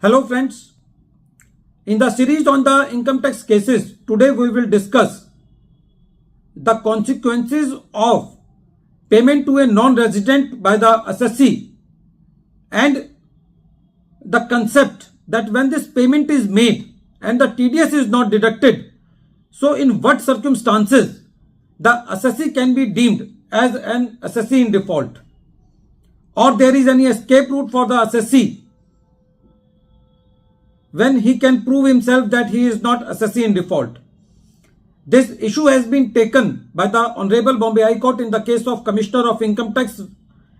Hello friends, in the series on the income tax cases, today we will discuss the consequences of payment to a non-resident by the assessee and the concept that when this payment is made and the TDS is not deducted, so in what circumstances the assessee can be deemed as an assessee in default, or there is any escape route for the assessee when he can prove himself that he is not assessee in default. This issue has been taken by the Honorable Bombay High Court in the case of Commissioner of Income Tax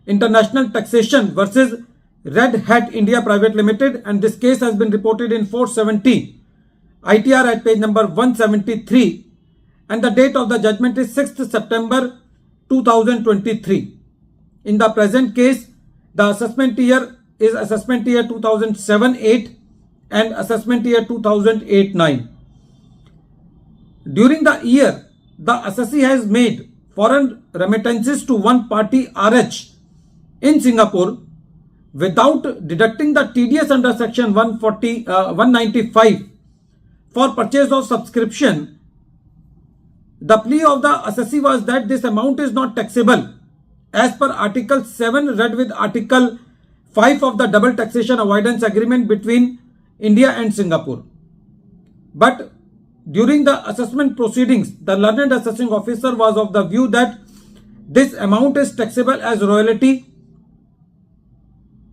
International Taxation versus Red Hat India Private Limited, and this case has been reported in 470 ITR at page number 173, and the date of the judgment is 6th September 2023. In the present case, the assessment year is assessment year 2007-8 and assessment year 2008-9. During the year, the assessee has made foreign remittances to one party RH in Singapore without deducting the TDS under section 195 for purchase of subscription. The plea of the assessee was that this amount is not taxable as per Article 7 read with Article 5 of the Double Taxation Avoidance Agreement between India and Singapore. But during the assessment proceedings, the learned assessing officer was of the view that this amount is taxable as royalty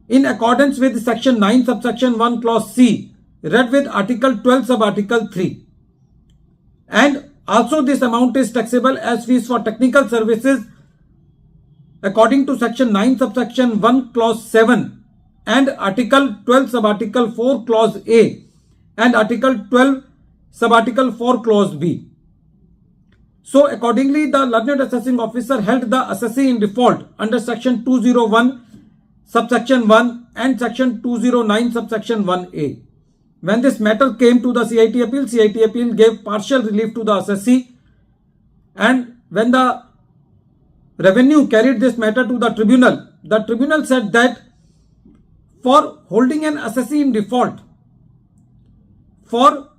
in accordance with section 9 subsection 1 clause C read with Article 12 sub Article 3. And also this amount is taxable as fees for technical services according to section 9 subsection 1 clause 7 and Article 12 sub Article 4 clause A and Article 12 sub Article 4 clause B. So accordingly, the learned assessing officer held the assessee in default under section 201 subsection 1 and section 209 subsection 1A. When this matter came to the CIT appeal gave partial relief to the assessee, and when the revenue carried this matter to the tribunal said that for holding an assessee in default, for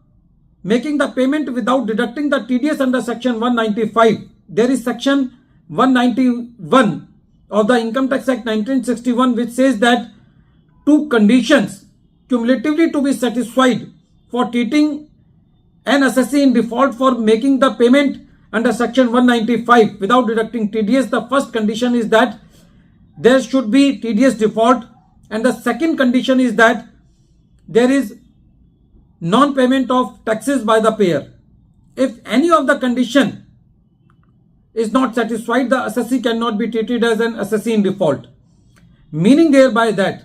making the payment without deducting the TDS under section 195, there is section 191 of the Income Tax Act 1961 which says that two conditions cumulatively to be satisfied for treating an assessee in default for making the payment under section 195 without deducting TDS. The first condition is that there should be TDS default, and the second condition is that there is non-payment of taxes by the payer. If any of the condition is not satisfied, the assessee cannot be treated as an assessee in default. Meaning thereby that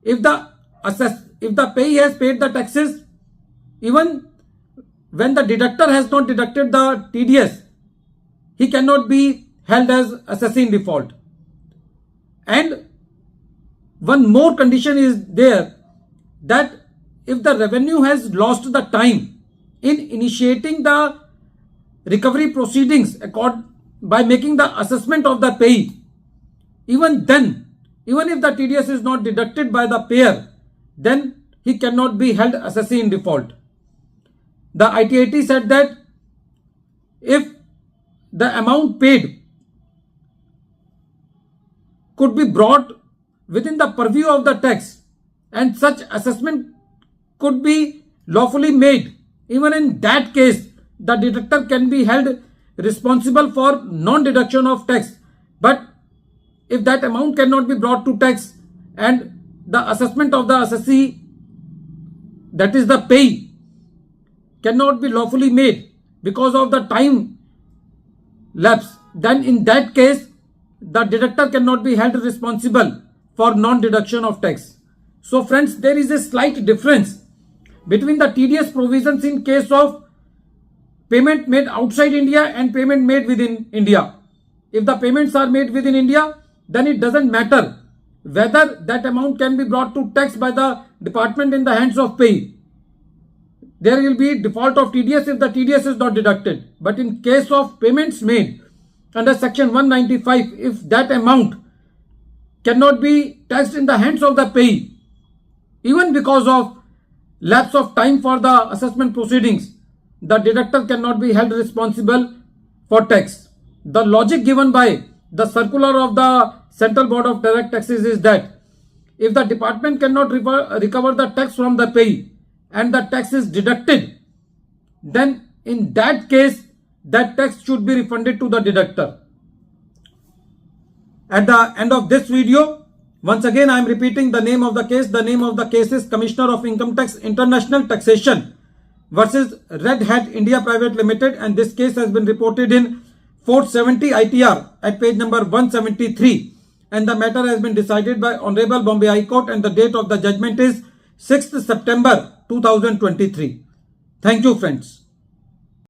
if the payee has paid the taxes, even when the deductor has not deducted the TDS, he cannot be held as assessee in default. And one more condition is there, that if the revenue has lost the time in initiating the recovery proceedings by making the assessment of the payee, even if the TDS is not deducted by the payer, then he cannot be held assessee in default. The ITAT said that if the amount paid could be brought within the purview of the tax and such assessment could be lawfully made, even in that case the deductor can be held responsible for non-deduction of tax. But if that amount cannot be brought to tax and the assessment of the assessee, that is the payee, cannot be lawfully made because of the time lapse, then in that case the deductor cannot be held responsible for non-deduction of tax. So friends, there is a slight difference between the TDS provisions in case of payment made outside India and payment made within India. If the payments are made within India, then it doesn't matter whether that amount can be brought to tax by the department in the hands of payee. There will be default of TDS if the TDS is not deducted. But in case of payments made under section 195, if that amount cannot be taxed in the hands of the payee, even because of lapse of time for the assessment proceedings, the deductor cannot be held responsible for tax. The logic given by the circular of the Central Board of Direct Taxes is that if the department cannot recover the tax from the payee and the tax is deducted, then in that case, that tax should be refunded to the deductor. At the end of this video, once again I am repeating the name of the case. The name of the case is Commissioner of Income Tax International Taxation versus Red Hat India Private Limited, and this case has been reported in 470 ITR at page number 173, and the matter has been decided by Honorable Bombay High Court, and the date of the judgment is 6th September 2023. Thank you, friends.